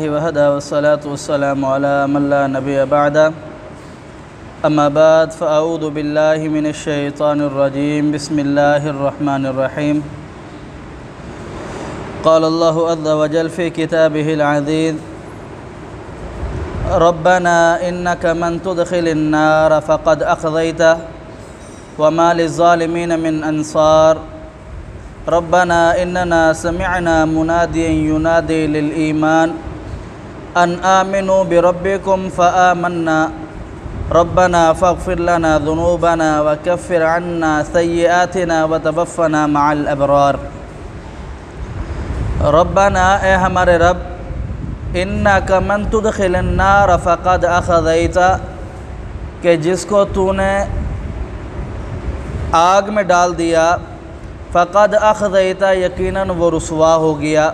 वहदा वस्सलातु वस्सलामु अला मन ला नबिय्य बअदा अम्मा बाद फ़अऊज़ु बिल्लाहि मिनश शैतानिर रजीम बिस्मिल्लाहिर रहमानिर रहीम क़ाल अल्लाहु अज़्ज़ा व जल फ़ी किताबिहिल अज़ीज़ रब्बना इन्नका मन तुदखिलिन नार फ़क़द अख़ज़यतह व मा लिज़्ज़ालिमीन मिन अंसार रब्बना इन्नना समिअना मुनादियन युनादी लिल ईमान अन आमिनु बिरब्बिकुम फ़आमन्ना रब्बना फ़ग़फ़िर लना ज़ुनूबना व कफ़्फ़िर अन्ना सय्यिआतिना व तवफ़्फ़ना मअल अबरार। रब्बना ए हमारे रब, इन्नका मन तुदखिलिन नार फ़क़द अख़ज़यता, कि जिसको तूने आग में डाल दिया, फ़क़द अख़ज़यता यकीनन वो रुसवा हो गया।